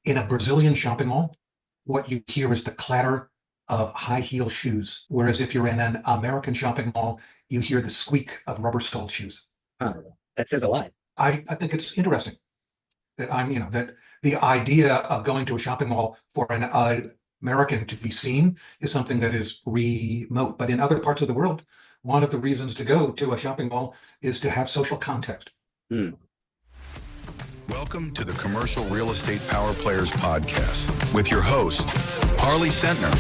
In a Brazilian shopping mall, what you hear is the clatter of high heel shoes. Whereas if you're in an American shopping mall, you hear the squeak of rubber soled shoes. Huh. That says a lot. I think it's interesting that that the idea of going to a shopping mall for an American to be seen is something that is remote. But in other parts of the world, one of the reasons to go to a shopping mall is to have social context. Hmm. Welcome to the Commercial Real Estate Power Players Podcast with your host, Harley Sentner.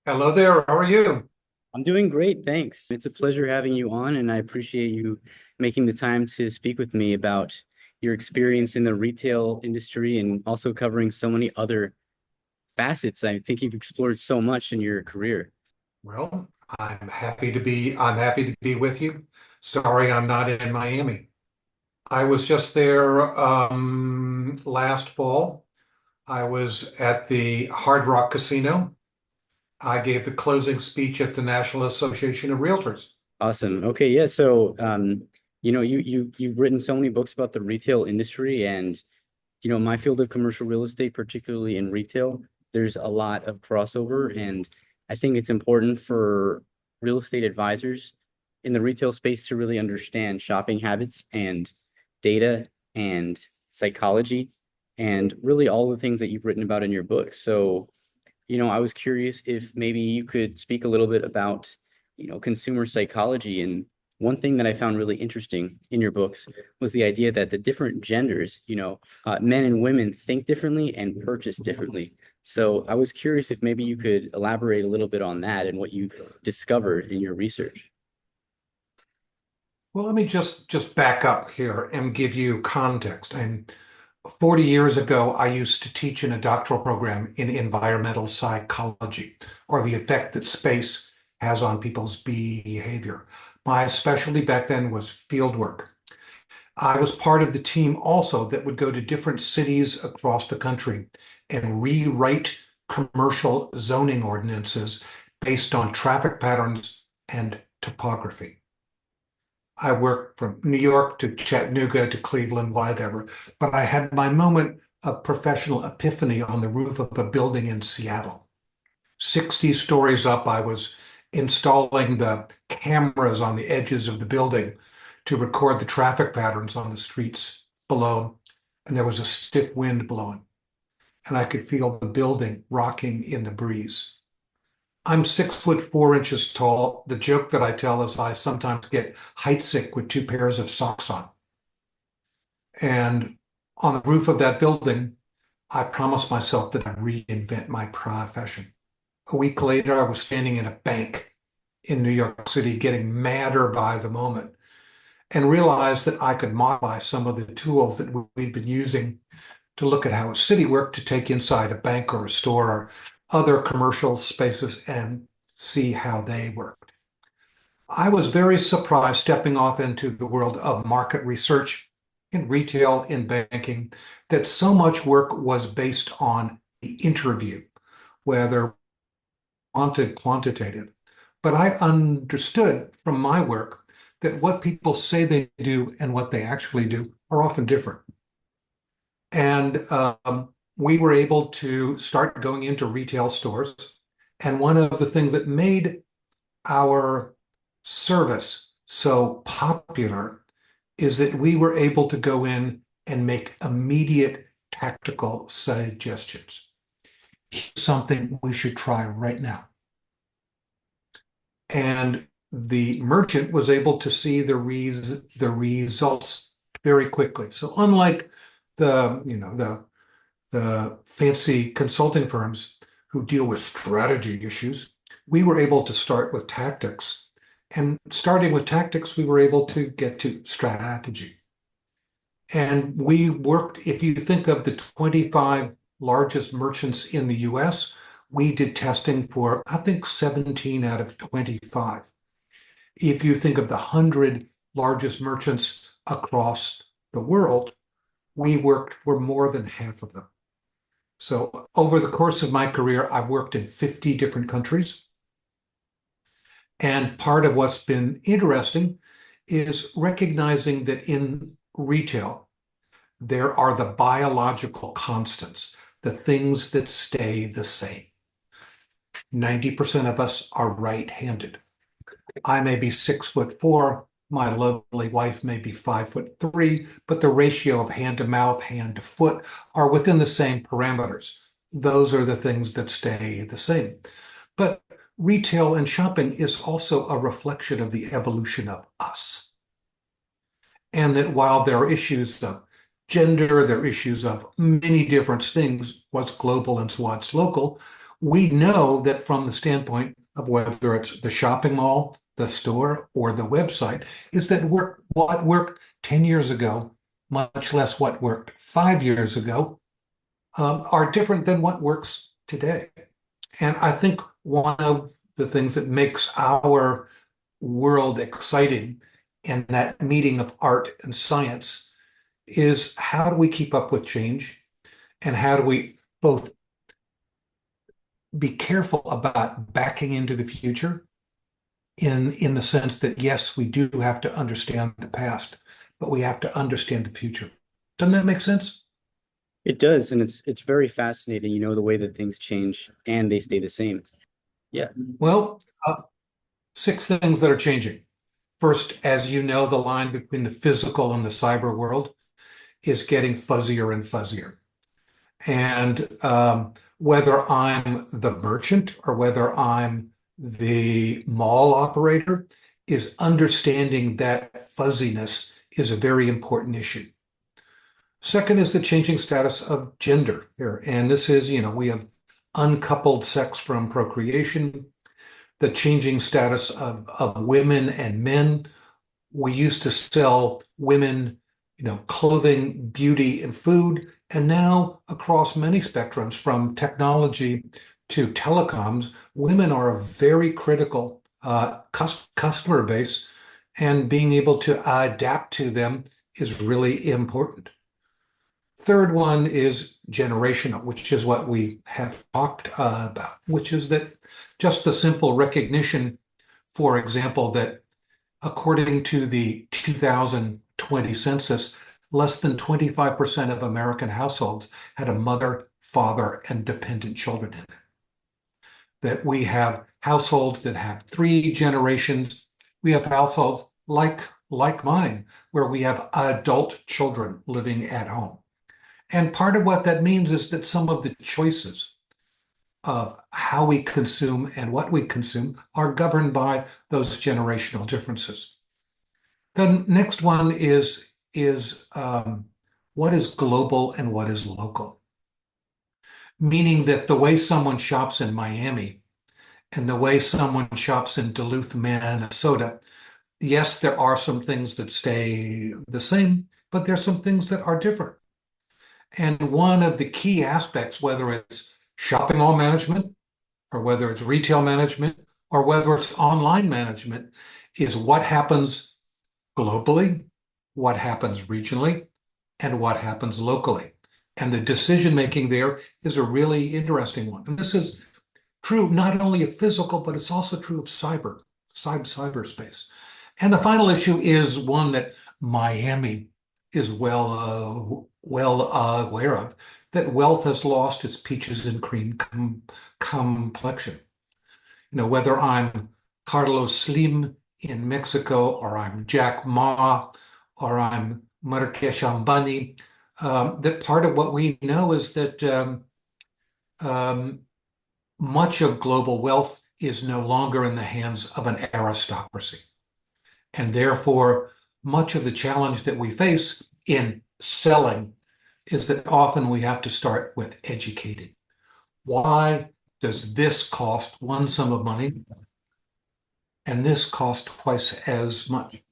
Hello there. How are you? I'm doing great, thanks. It's a pleasure having you on, and I appreciate you making the time to speak with me about your experience in the retail industry and also covering so many other facets. I think you've explored so much in your career. Well, I'm happy to be with you. Sorry, I'm not in Miami. I was just there last fall. I was at the Hard Rock Casino. I gave the closing speech at the National Association of Realtors. Awesome. Okay, yeah. So, you've written so many books about the retail industry, and my field of commercial real estate, particularly in retail, there's a lot of crossover, and I think it's important for real estate advisors in the retail space to really understand shopping habits and data and psychology and really all the things that you've written about in your book. So, I was curious if maybe you could speak a little bit about, consumer psychology. And one thing that I found really interesting in your books was the idea that the different genders, men and women think differently and purchase differently. So I was curious if maybe you could elaborate a little bit on that and what you've discovered in your research. Well, let me just back up here and give you context. And 40 years ago, I used to teach in a doctoral program in environmental psychology, or the effect that space has on people's behavior. My specialty back then was field work. I was part of the team also that would go to different cities across the country and rewrite commercial zoning ordinances based on traffic patterns and topography. I worked from New York to Chattanooga to Cleveland, whatever, but I had my moment of professional epiphany on the roof of a building in Seattle. 60 stories up, I was installing the cameras on the edges of the building to record the traffic patterns on the streets below. And there was a stiff wind blowing, and I could feel the building rocking in the breeze. I'm 6'4" tall. The joke that I tell is I sometimes get height sick with two pairs of socks on. And on the roof of that building, I promised myself that I'd reinvent my profession. A week later, I was standing in a bank in New York City, getting madder by the moment, and realized that I could modify some of the tools that we'd been using to look at how a city worked to take inside a bank or a store or other commercial spaces and see how they worked. I was very surprised stepping off into the world of market research in retail, in banking, that so much work was based on the interview, whether quantitative. But I understood from my work that what people say they do and what they actually do are often different. And we were able to start going into retail stores. And one of the things that made our service so popular is that we were able to go in and make immediate tactical suggestions. Here's something we should try right now. And the merchant was able to see the results very quickly. So unlike the fancy consulting firms who deal with strategy issues, we were able to start with tactics. And starting with tactics, we were able to get to strategy. And we worked, if you think of the 25 largest merchants in the US, we did testing for, I think, 17 out of 25. If you think of the 100 largest merchants across the world, we worked for more than half of them. So over the course of my career, I've worked in 50 different countries. And part of what's been interesting is recognizing that in retail, there are the biological constants, the things that stay the same. 90% of us are right-handed. I may be 6'4", my lovely wife may be 5'3", but the ratio of hand to mouth, hand to foot are within the same parameters. Those are the things that stay the same. But retail and shopping is also a reflection of the evolution of us. And that while there are issues of gender, there are issues of many different things, what's global and what's local, we know that from the standpoint of whether it's the shopping mall, the store, or the website, is that what worked 10 years ago, much less what worked 5 years ago, are different than what works today. And I think one of the things that makes our world exciting in that meeting of art and science is how do we keep up with change, and how do we both be careful about backing into the future in the sense that, yes, we do have to understand the past, but we have to understand the future. Doesn't that make sense? It does, and it's very fascinating, the way that things change and they stay the same. Yeah. Well, 6 things that are changing. First, as you know, the line between the physical and the cyber world is getting fuzzier and fuzzier. And whether I'm the merchant or whether I'm the mall operator, is understanding that fuzziness is a very important issue. Second is the changing status of gender here. And this is, we have uncoupled sex from procreation, the changing status of women and men. We used to sell women, clothing, beauty, and food. And now across many spectrums, from technology to telecoms, women are a very critical customer base, and being able to adapt to them is really important. Third one is generational, which is what we have talked about, which is that just the simple recognition, for example, that according to the 2020 census, less than 25% of American households had a mother, father, and dependent children in it. That we have households that have 3 generations. We have households like mine, where we have adult children living at home. And part of what that means is that some of the choices of how we consume and what we consume are governed by those generational differences. The next one is what is global and what is local. Meaning that the way someone shops in Miami and the way someone shops in Duluth, Minnesota, yes, there are some things that stay the same, but there's some things that are different. And one of the key aspects, whether it's shopping mall management, or whether it's retail management, or whether it's online management, is what happens globally, what happens regionally, and what happens locally. And the decision making there is a really interesting one. And this is true not only of physical, but it's also true of cyberspace. And the final issue is one that Miami is well aware of, that wealth has lost its peaches and cream complexion. Whether I'm Carlos Slim in Mexico, or I'm Jack Ma, or I'm Marrakesh Ambani, that part of what we know is that much of global wealth is no longer in the hands of an aristocracy. And therefore, much of the challenge that we face in selling is that often we have to start with educating. Why does this cost one sum of money and this cost twice as much?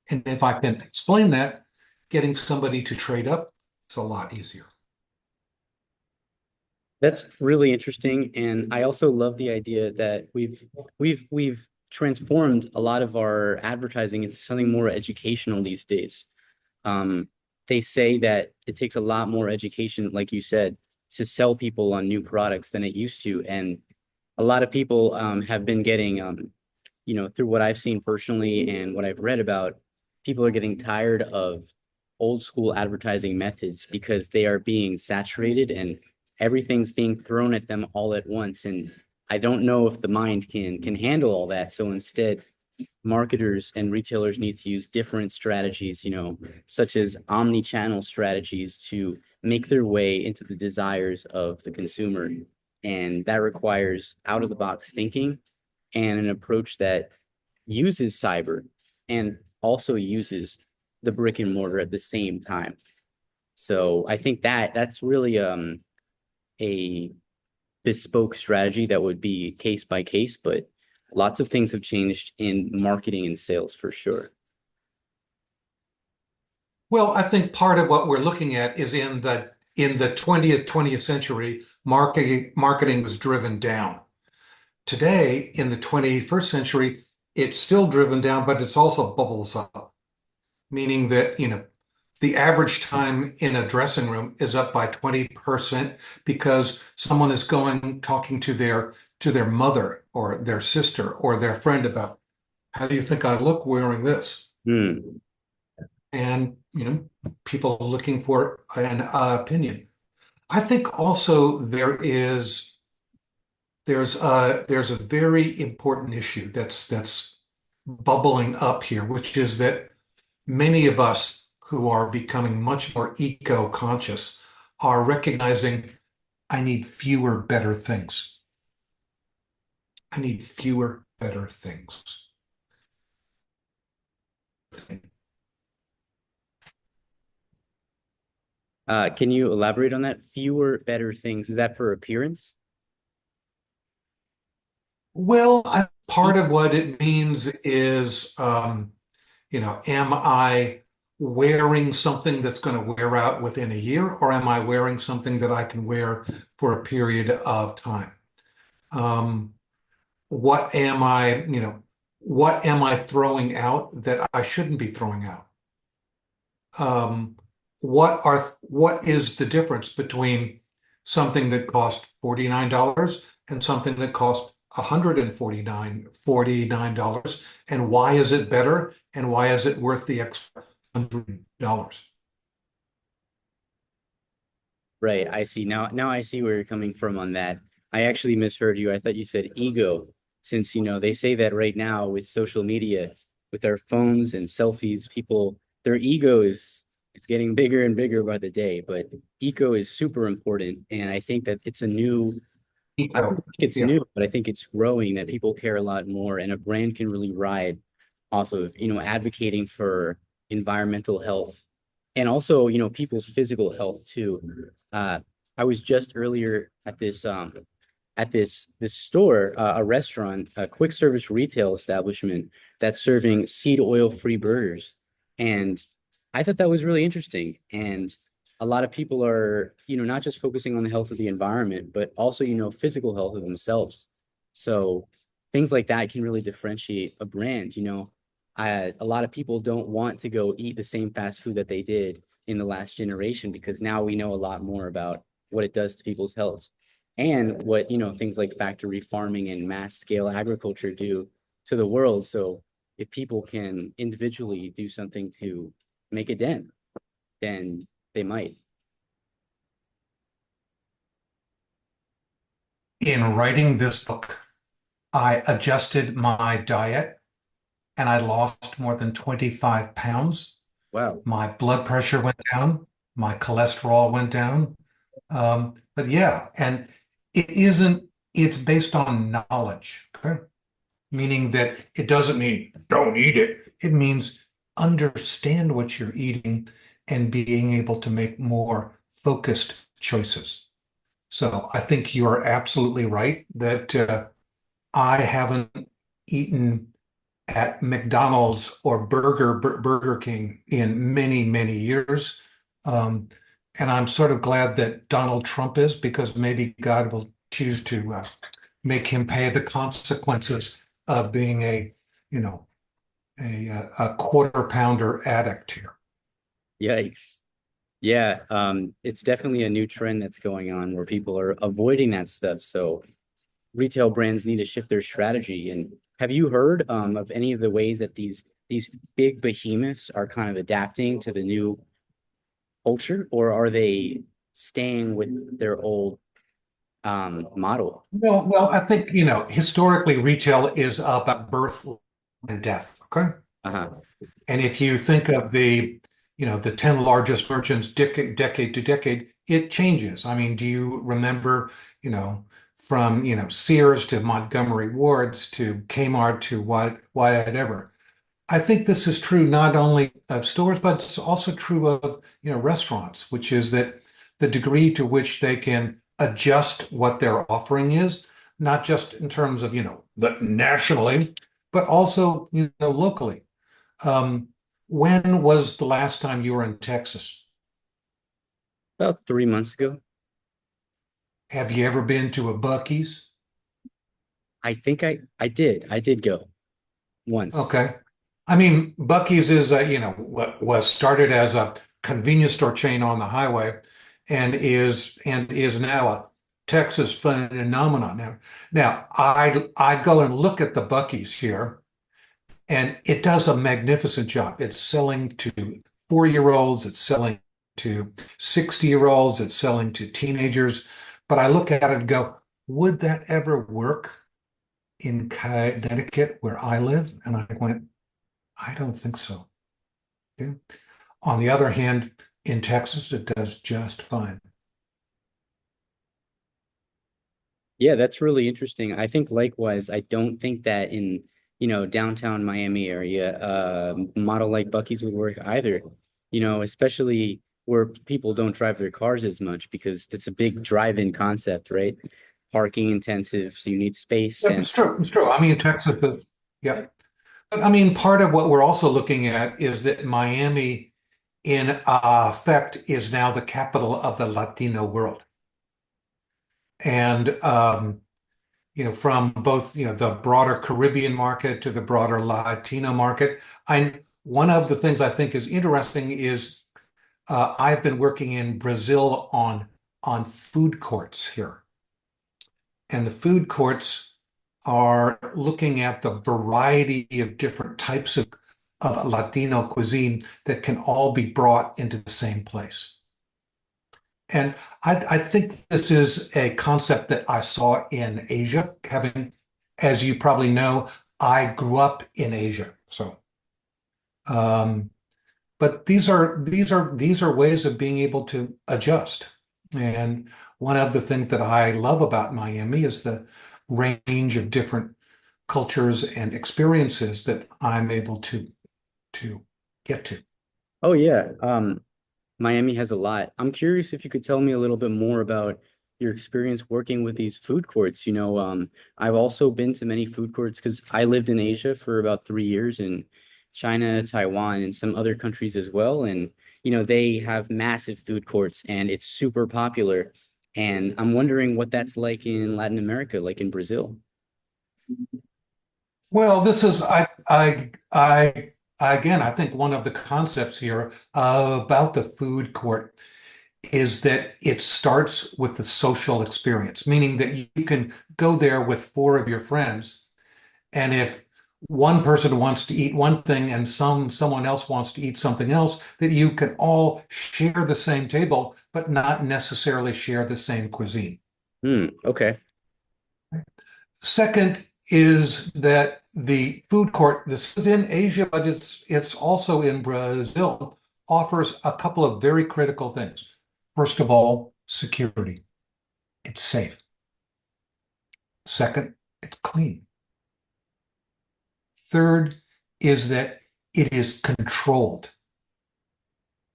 And if I can explain that, getting somebody to trade up is a lot easier. That's really interesting, and I also love the idea that we've transformed a lot of our advertising into something more educational these days. They say that it takes a lot more education, like you said, to sell people on new products than it used to, and a lot of people have been getting through what I've seen personally and what I've read about, people are getting tired of old school advertising methods because they are being saturated and everything's being thrown at them all at once. And I don't know if the mind can handle all that. So instead, marketers and retailers need to use different strategies, such as omni-channel strategies to make their way into the desires of the consumer. And that requires out of the box thinking and an approach that uses cyber and also uses the brick and mortar at the same time. So I think that's really a bespoke strategy that would be case by case, but lots of things have changed in marketing and sales for sure. Well, I think part of what we're looking at is in the 20th century, marketing was driven down. Today, in the 21st century, it's still driven down, but it's also bubbles up, meaning that, the average time in a dressing room is up by 20% because someone is talking to their mother or their sister or their friend about, how do you think I look wearing this? Hmm. And, people are looking for an opinion. I think also there's a very important issue that's bubbling up here, which is that many of us who are becoming much more eco-conscious are recognizing I need fewer, better things. I need fewer, better things. Can you elaborate on that? Fewer, better things. Is that for appearance? Well, part of what it means is, am I wearing something that's going to wear out within a year, or am I wearing something that I can wear for a period of time? Um, what am I, what am I throwing out that I shouldn't be throwing out? Um, what is the difference between something that cost $49 and something that cost $149, and why is it better and why is it worth the extra $100? Right. I see. Now I see where you're coming from on that. I actually misheard you. I thought you said ego, since they say that right now with social media, with our phones and selfies, people their ego is getting bigger and bigger by the day. But eco is super important, and I think that it's a new. I don't Eco. think it's Yeah. new, but I think it's growing that people care a lot more, and a brand can really ride off of advocating for environmental health and also people's physical health too. uh I was just earlier at this store, a restaurant, a quick service retail establishment that's serving seed oil free burgers, and I thought that was really interesting. And a lot of people are not just focusing on the health of the environment but also physical health of themselves. So things like that can really differentiate a brand. A lot of people don't want to go eat the same fast food that they did in the last generation because now we know a lot more about what it does to people's health and what things like factory farming and mass scale agriculture do to the world. So if people can individually do something to make a dent, then they might. In writing this book, I adjusted my diet and I lost more than 25 pounds. Wow. My blood pressure went down, my cholesterol went down. But yeah, and it's based on knowledge, okay? Meaning that it doesn't mean don't eat it. It means understand what you're eating and being able to make more focused choices. So I think you're absolutely right that I haven't eaten at McDonald's or Burger King in many, many years. Um, and I'm sort of glad that Donald Trump is because maybe God will choose to make him pay the consequences of being you know, a quarter pounder addict here. Yikes. Yeah, it's definitely a new trend that's going on where people are avoiding that stuff. So retail brands need to shift their strategy and Have you heard of any of the ways that these big behemoths are kind of adapting to the new culture, or are they staying with their old model? Well, I think, historically retail is about birth and death. Okay. Uh-huh. And if you think of the 10 largest merchants decade to decade, it changes. I mean, do you remember, from, Sears to Montgomery Ward's to Kmart to whatever? I think this is true not only of stores, but it's also true of, restaurants, which is that the degree to which they can adjust what their offering is, not just in terms of, nationally, but also, locally. Um, when was the last time you were in Texas? About 3 months ago. Have you ever been to a Buc-ee's? I think I did. I did go once. Okay. I mean, Buc-ee's is what was started as a convenience store chain on the highway and is now a Texas phenomenon. Now I go and look at the Buc-ee's here, and it does a magnificent job. It's selling to 4-year-olds, it's selling to 60-year-olds, it's selling to teenagers. But I look at it and go, would that ever work in Connecticut where I live? And I went, I don't think so. Okay. On the other hand, in Texas, it does just fine. Yeah, that's really interesting. I think likewise, I don't think that in, downtown Miami area, model like Bucky's would work either. Especially where people don't drive their cars as much because it's a big drive-in concept, right? Parking intensive, so you need space Yeah, and it's true. It's true. I mean, Texas, yeah. But I mean, part of what we're also looking at is that Miami, in effect, is now the capital of the Latino world. And from both, the broader Caribbean market to the broader Latino market. One of the things I think is interesting is I've been working in Brazil on food courts here. And the food courts are looking at the variety of different types of Latino cuisine that can all be brought into the same place. And I think this is a concept that I saw in Asia. As you probably know, I grew up in Asia. Um, but these are ways of being able to adjust. And one of the things that I love about Miami is the range of different cultures and experiences that I'm able to get to. oh yeah, Miami has a lot. I'm curious if you could tell me a little bit more about your experience working with these food courts. I've also been to many food courts because I lived in Asia for about 3 years in China, Taiwan, and some other countries as well. And, they have massive food courts and it's super popular. And I'm wondering what that's like in Latin America, like in Brazil. Well, this is again, I think one of the concepts here about the food court is that it starts with the social experience, meaning that you can go there with 4 of your friends, and if one person wants to eat one thing and someone else wants to eat something else, that you can all share the same table, but not necessarily share the same cuisine. Okay. Second is that the food court, this is in Asia, but it's also in Brazil, offers a couple of very critical things. First of all, security. It's safe. Second, it's clean. Third is that it is controlled.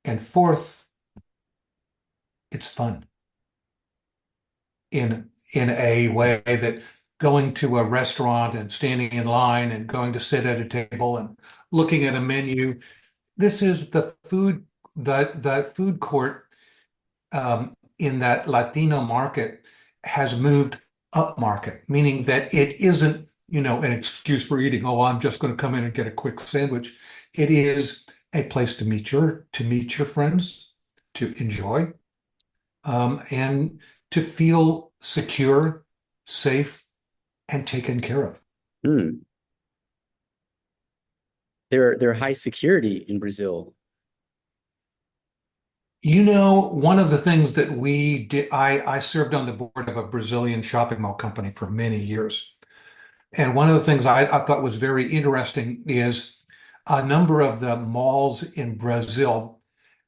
And fourth, it's fun in a way that going to a restaurant and standing in line and going to sit at a table and looking at a menu. This is the food court in that Latino market has moved up market, meaning that it isn't, an excuse for eating. Oh, I'm just going to come in and get a quick sandwich. It is a place to meet your friends, to enjoy, and to feel secure, safe, and taken care of. Hmm. they're high security in Brazil. You know, one of the things that we did, I served on the board of a Brazilian shopping mall company for many years. And one of the things I thought was very interesting is a number of the malls in Brazil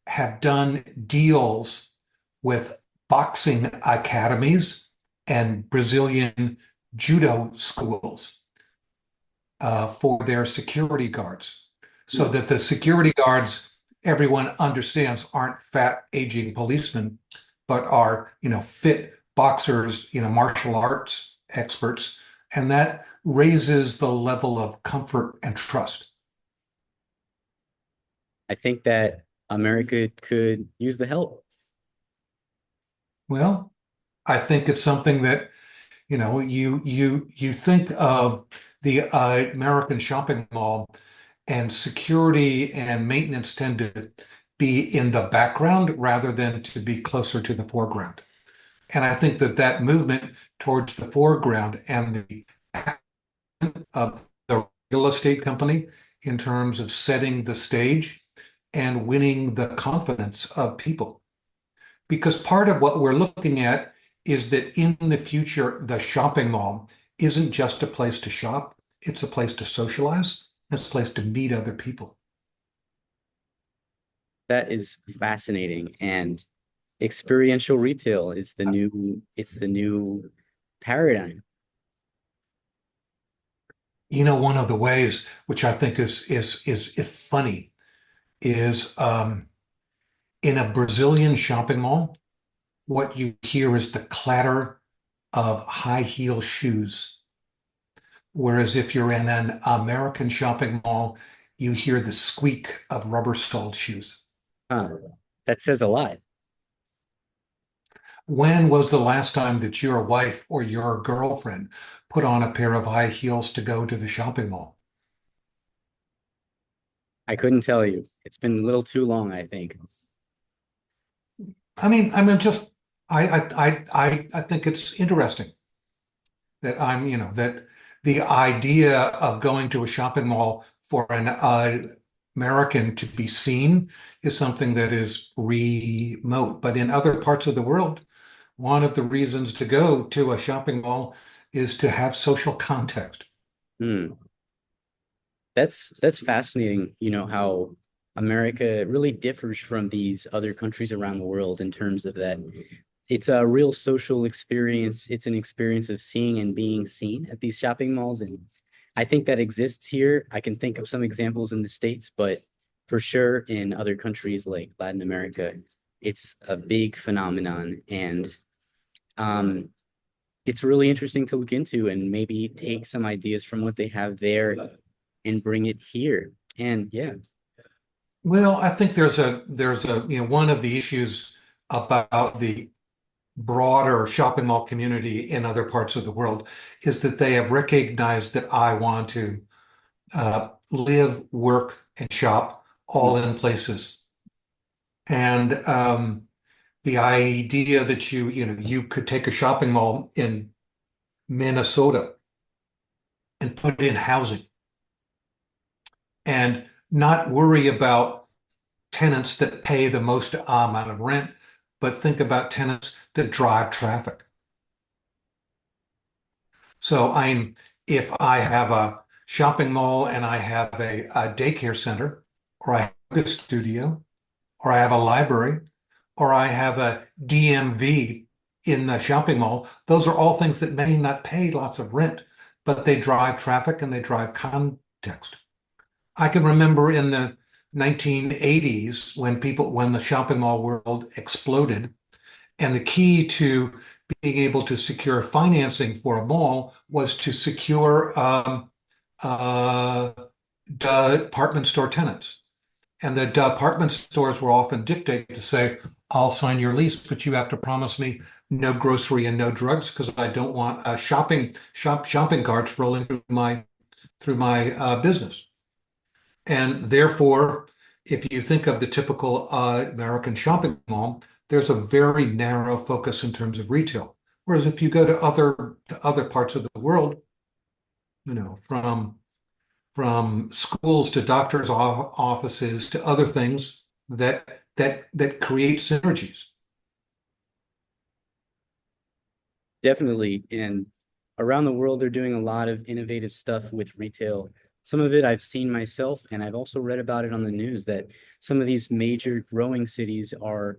have done deals with boxing academies and Brazilian judo schools for their security guards, so that the security guards, everyone understands, aren't fat aging policemen, but are, fit boxers, martial arts experts, and that raises the level of comfort and trust. I think that America could use the help. Well, I think it's something that, you think of the American shopping mall, and security and maintenance tend to be in the background rather than to be closer to the foreground. And I think that that movement towards the foreground and the of the real estate company in terms of setting the stage and winning the confidence of people. Because part of what we're looking at is that in the future, the shopping mall isn't just a place to shop, it's a place to socialize, it's a place to meet other people. That is fascinating. And experiential retail is the new paradigm. One of the ways which I think is funny is in a Brazilian shopping mall, what you hear is the clatter of high heel shoes. Whereas if you're in an American shopping mall, you hear the squeak of rubber-soled shoes. Huh. That says a lot. When was the last time that your wife or your girlfriend put on a pair of high heels to go to the shopping mall? I couldn't tell you. It's been a little too long, I think. Just I think it's interesting that that the idea of going to a shopping mall for an American to be seen is something that is remote. But in other parts of the world, one of the reasons to go to a shopping mall is to have social context. Hmm. That's fascinating, how America really differs from these other countries around the world in terms of that. It's a real social experience. It's an experience of seeing and being seen at these shopping malls. And I think that exists here. I can think of some examples in the States, but for sure in other countries like Latin America, it's a big phenomenon. And it's really interesting to look into and maybe take some ideas from what they have there and bring it here. And yeah. Well, I think there's a one of the issues about the broader shopping mall community in other parts of the world is that they have recognized that I want to live, work, and shop all in places. And the idea that you could take a shopping mall in Minnesota and put in housing and not worry about tenants that pay the most amount of rent, but think about tenants that drive traffic. So if I have a shopping mall and I have a daycare center, or I have a studio, or I have a library, or I have a DMV in the shopping mall, those are all things that may not pay lots of rent, but they drive traffic and they drive context. I can remember in the 1980s when the shopping mall world exploded, and the key to being able to secure financing for a mall was to secure department store tenants. And the department stores were often dictated to say, I'll sign your lease, but you have to promise me no grocery and no drugs because I don't want shopping carts rolling through my business. And therefore, if you think of the typical American shopping mall, there's a very narrow focus in terms of retail. Whereas if you go to other parts of the world, from from schools to doctors' offices to other things that create synergies. Definitely. And around the world, they're doing a lot of innovative stuff with retail. Some of it I've seen myself, and I've also read about it on the news that some of these major growing cities are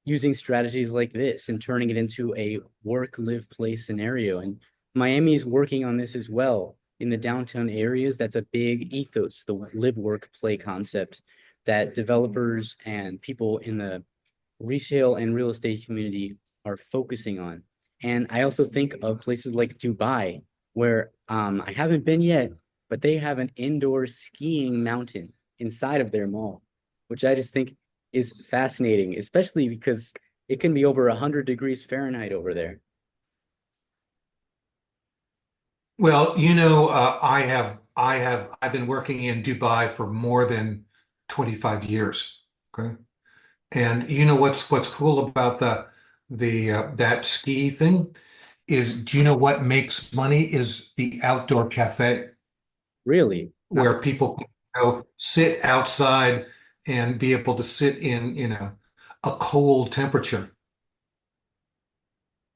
using strategies like this and turning it into a work, live, play scenario. And Miami is working on this as well in the downtown areas. That's a big ethos, the live, work, play concept that developers and people in the retail and real estate community are focusing on. And I also think of places like Dubai, where I haven't been yet, but they have an indoor skiing mountain inside of their mall, which I just think is fascinating, especially because it can be over 100 degrees Fahrenheit over there. Well, I've been working in Dubai for more than 25 years. Okay. And you know what's cool about the that ski thing is, do you know what makes money is the outdoor cafe Really? where people can go sit outside and be able to sit in, a cold temperature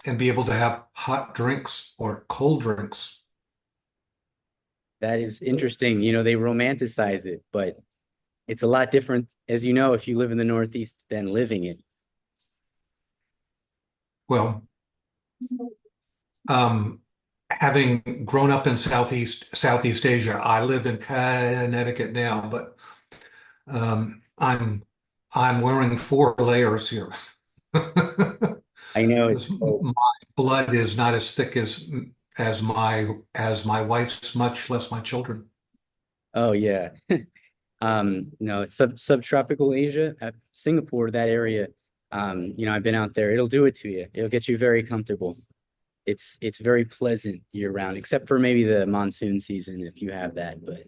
and be able to have hot drinks or cold drinks. That is interesting. They romanticize it, but it's a lot different, as you know, if you live in the Northeast than living it. Well, um, having grown up in Southeast Asia, I live in Connecticut now, but I'm wearing 4 layers here. I know it's cold. My blood is not as thick as my wife's, much less my children. Oh yeah. No, it's subtropical Asia, Singapore, that area. I've been out there. It'll do it to you. It'll get you very comfortable. It's very pleasant year round, except for maybe the monsoon season if you have that, but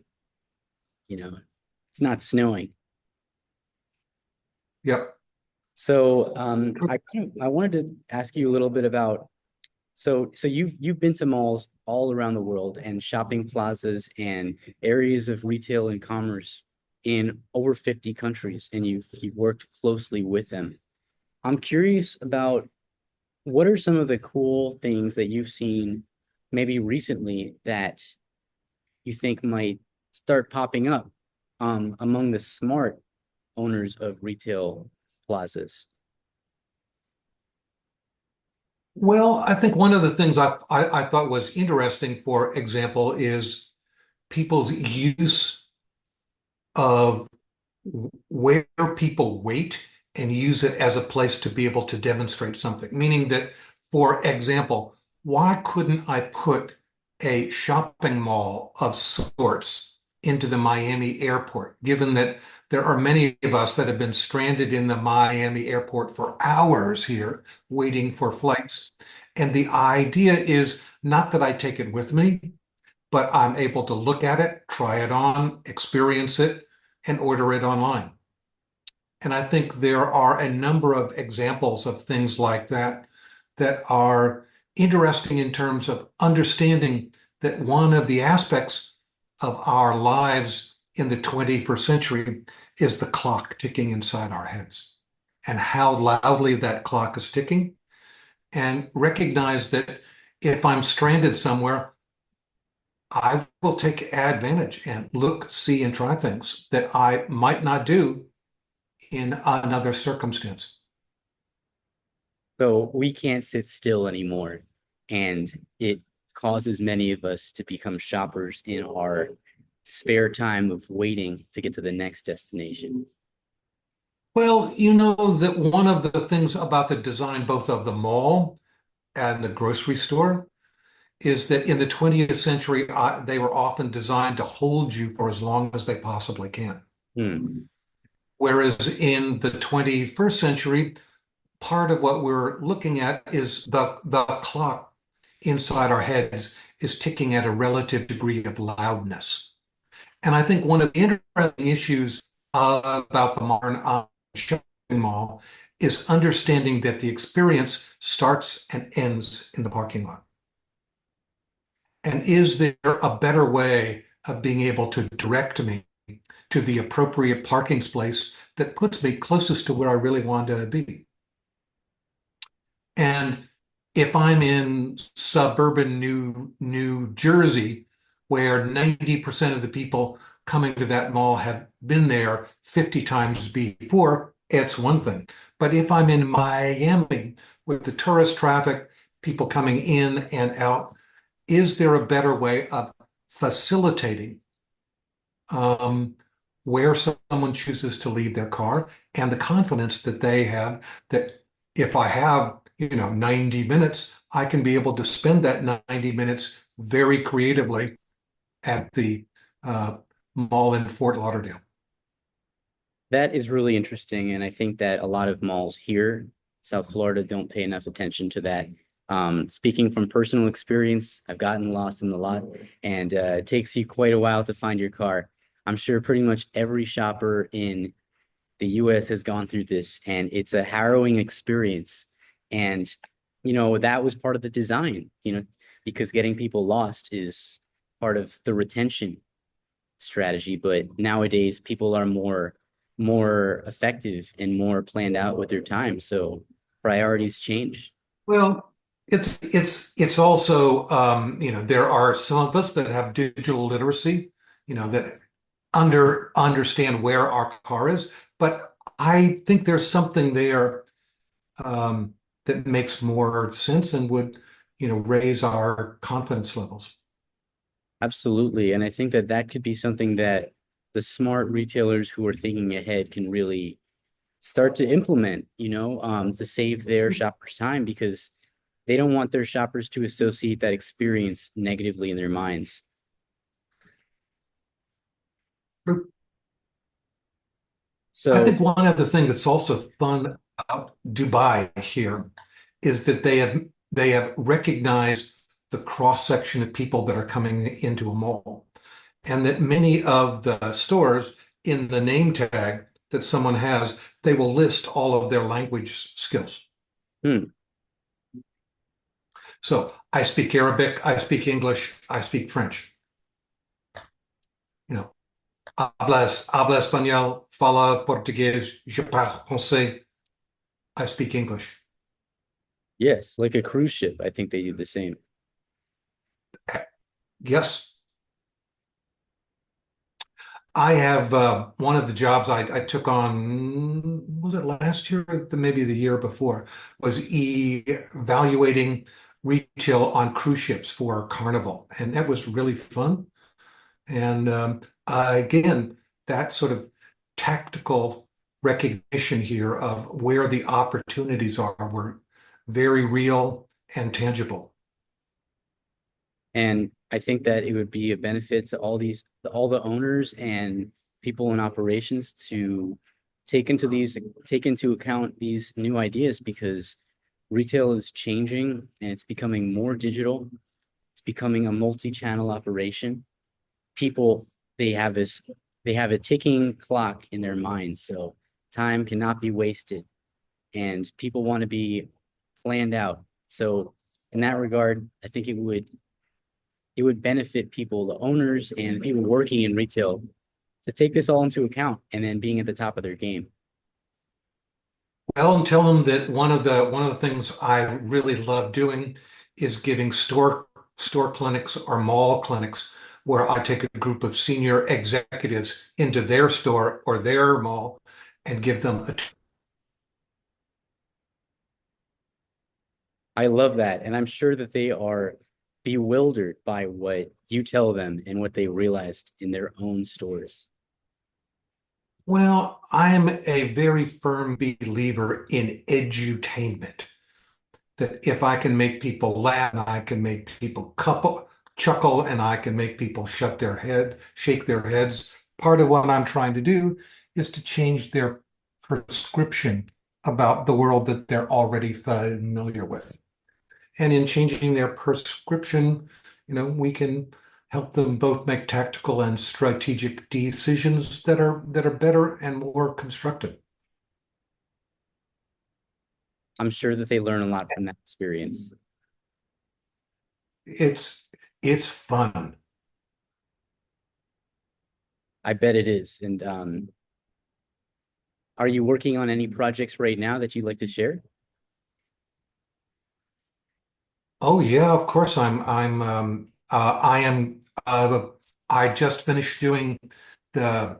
it's not snowing. Yep. So I wanted to ask you a little bit about so you've been to malls all around the world and shopping plazas and areas of retail and commerce in over 50 countries, and you've worked closely with them. I'm curious about what are some of the cool things that you've seen maybe recently that you think might start popping up among the smart owners of retail plazas? Well, I think one of the things I thought was interesting, for example, is people's use of where people wait and use it as a place to be able to demonstrate something. Meaning that, for example, why couldn't I put a shopping mall of sorts into the Miami airport, given that there are many of us that have been stranded in the Miami airport for hours here waiting for flights. And the idea is not that I take it with me, but I'm able to look at it, try it on, experience it, and order it online. And I think there are a number of examples of things like that that are interesting in terms of understanding that one of the aspects of our lives in the 21st century is the clock ticking inside our heads and how loudly that clock is ticking. And recognize that if I'm stranded somewhere, I will take advantage and look, see, and try things that I might not do in another circumstance. So we can't sit still anymore, and it causes many of us to become shoppers in our spare time of waiting to get to the next destination. Well, you know that one of the things about the design, both of the mall and the grocery store, is that in the 20th century, they were often designed to hold you for as long as they possibly can. Whereas in the 21st century, part of what we're looking at is the clock inside our heads is ticking at a relative degree of loudness. And I think one of the interesting issues about the modern shopping mall is understanding that the experience starts and ends in the parking lot. And is there a better way of being able to direct me to the appropriate parking space that puts me closest to where I really want to be. And if I'm in suburban New Jersey, where 90% of the people coming to that mall have been there 50 times before, it's one thing. But if I'm in Miami with the tourist traffic, people coming in and out, is there a better way of facilitating um, where someone chooses to leave their car and the confidence that they have that if I have, 90 minutes, I can be able to spend that 90 minutes very creatively at the uh, mall in Fort Lauderdale. That is really interesting, and I think that a lot of malls here, South Florida, don't pay enough attention to that. Speaking from personal experience, I've gotten lost in the lot, and it takes you quite a while to find your car. I'm sure pretty much every shopper in the US has gone through this, and it's a harrowing experience. And, that was part of the design, because getting people lost is part of the retention strategy. But nowadays, people are more effective and more planned out with their time. So priorities change. Well, it's also there are some of us that have digital literacy, that understand where our car is, but I think there's something there that makes more sense and would, raise our confidence levels. Absolutely. And I think that that could be something that the smart retailers who are thinking ahead can really start to implement, to save their shoppers time, because they don't want their shoppers to associate that experience negatively in their minds. I So, think one of the things that's also fun about Dubai here is that they have recognized the cross section of people that are coming into a mall, and that many of the stores in the name tag that someone has, they will list all of their language skills. hmm, So I speak Arabic, I speak English, I speak French. You know, habla español, fala português, je parle français, I speak English. yes, like a cruise ship, I think they do the same. Yes, I have one of the jobs I took on, was it last year, or maybe the year before, was evaluating retail on cruise ships for Carnival. And that was really fun. And again, that sort of tactical recognition here of where the opportunities are were very real and tangible. And I think that it would be a benefit to all the owners and people in operations to take into account these new ideas, because retail is changing and it's becoming more digital. It's becoming a multi-channel operation. People, they have this, they have a ticking clock in their minds. So time cannot be wasted, and people want to be planned out. So in that regard, I think it would benefit people, the owners and people working in retail, to take this all into account and then being at the top of their game. Well, and tell them that one of the things I really love doing is giving store clinics or mall clinics where I take a group of senior executives into their store or their mall and give them a I love that. And I'm sure that they are bewildered by what you tell them and what they realized in their own stores. well, I'm a very firm believer in edutainment. That if I can make people laugh, and I can make people chuckle, and I can make people shake their heads. Part of what I'm trying to do is to change their prescription about the world that they're already familiar with. And in changing their prescription, we can help them both make tactical and strategic decisions that are better and more constructive. I'm sure that they learn a lot from that experience. It's it's fun. I bet it is. And are you working on any projects right now that you'd like to share? Oh yeah, of course. I just finished doing the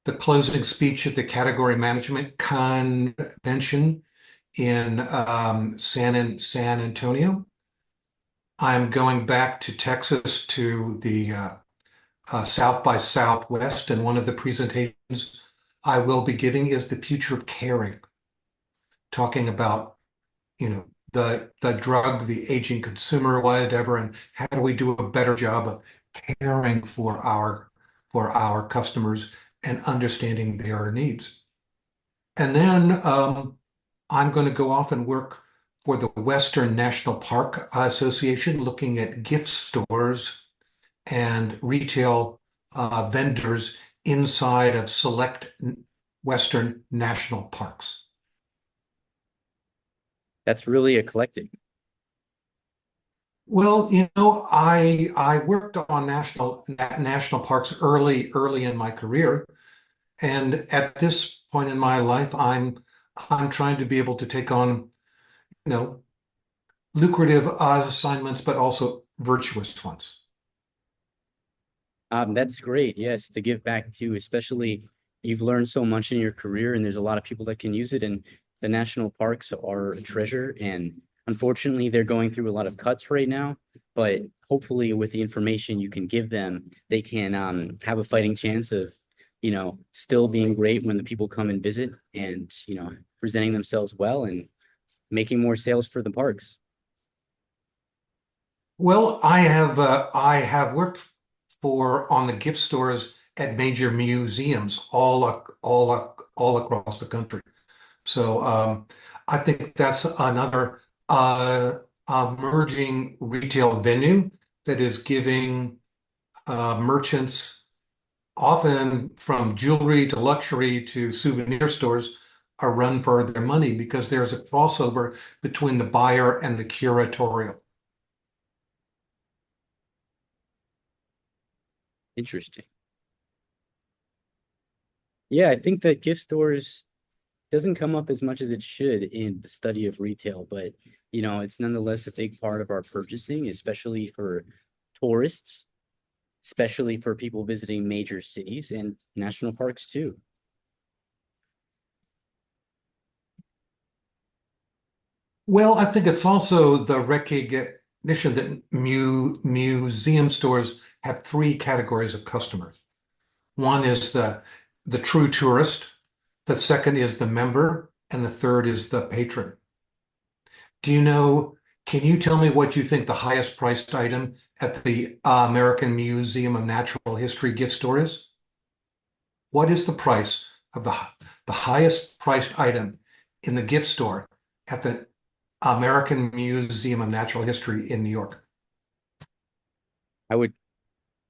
the closing speech at the Category Management Convention in San Antonio. I'm going back to Texas to the South by Southwest, and one of the presentations I will be giving is the future of caring, talking about, the drug, the aging consumer, whatever, and how do we do a better job of caring for our customers and understanding their needs. And then I'm going to go off and work for the Western National Park Association, looking at gift stores and retail vendors inside of select Western national parks. That's really eclectic. Well, I worked on national parks early in my career, and at this point in my life, I'm trying to be able to take on, you know, lucrative assignments, but also virtuous ones. That's great. Yes, to give back to, especially you've learned so much in your career, and there's a lot of people that can use it. And the national parks are a treasure. And unfortunately, they're going through a lot of cuts right now. But hopefully, with the information you can give them, they can have a fighting chance of, still being great when the people come and visit and, presenting themselves well and making more sales for the parks. Well, I have worked for on the gift stores at major museums all across the country. So I think that's another emerging retail venue that is giving merchants, often from jewelry to luxury to souvenir stores, a run for their money because there's a crossover between the buyer and the curatorial. Interesting. Yeah, I think that gift stores doesn't come up as much as it should in the study of retail, but it's nonetheless a big part of our purchasing, especially for tourists, especially for people visiting major cities and national parks too. Well, I think it's also the recognition that museum stores have three categories of customers. One is the true tourist, the second is the member, and the third is the patron. Do you know, can you tell me what you think the highest priced item at the American Museum of Natural History gift store is? What is the price of the highest priced item in the gift store at the American Museum of Natural History in New York? I would,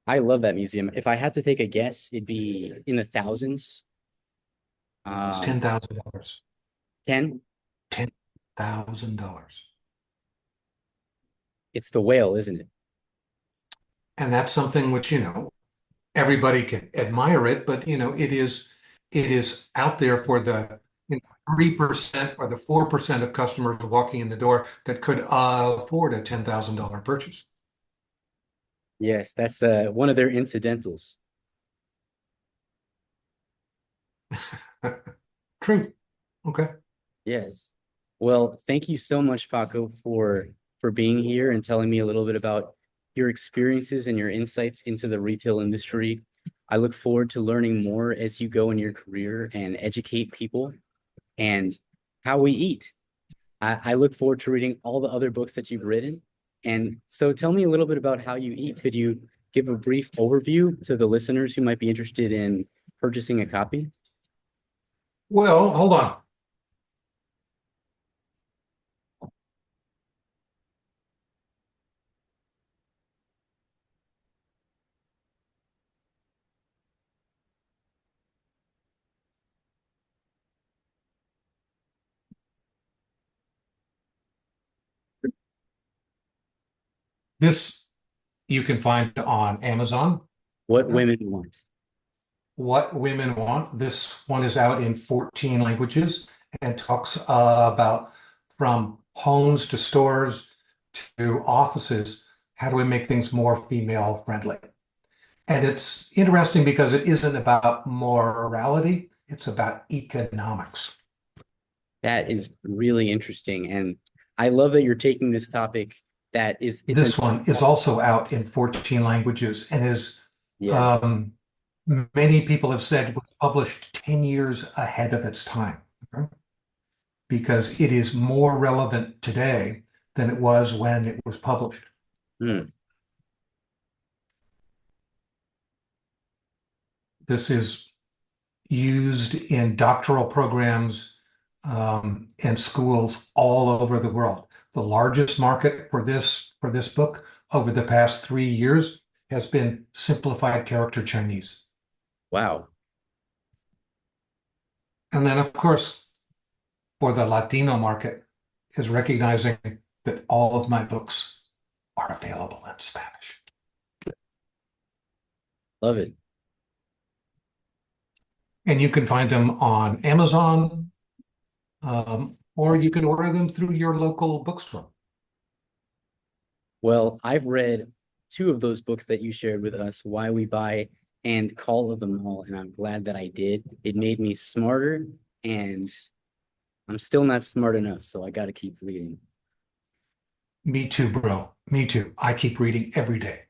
I love that museum. If I had to take a guess, it'd be in the thousands. It's Um, $10,000. 10, $10,000. it's the whale, isn't it? And that's something which, everybody can admire it, but it is out there for the 3% or the 4% of customers walking in the door that could afford a $10,000 purchase. Yes, that's one of their incidentals. True. Okay. Yes. Well, thank you so much, Paco, for being here and telling me a little bit about your experiences and your insights into the retail industry. I look forward to learning more as you go in your career and educate people and how we eat. I look forward to reading all the other books that you've written. And so tell me a little bit about how you eat. Could you give a brief overview to the listeners who might be interested in purchasing a copy? Well, hold on. This you can find on Amazon. What women want. what women want. This one is out in 14 languages and talks about from homes to stores to offices, how do we make things more female friendly? And it's interesting because it isn't about morality, it's about economics. That is really interesting. And I love that you're taking this topic that is This one is also out in 14 languages and is, yeah. many people have said, was published 10 years ahead of its time. Okay? Because it is more relevant today than it was when it was published. Hmm. This is used in doctoral programs and schools all over the world. The largest market for this book over the past 3 years has been simplified character Chinese. Wow. And then, of course, for the Latino market, is recognizing that all of my books are available in Spanish. Love it. And you can find them on Amazon, or you can order them through your local bookstore. Well, I've read two of those books that you shared with us, Why We Buy and Call of Them All, and I'm glad that I did. It made me smarter, and I'm still not smart enough, so I got to keep reading. Me too, bro. Me too. I keep reading every day.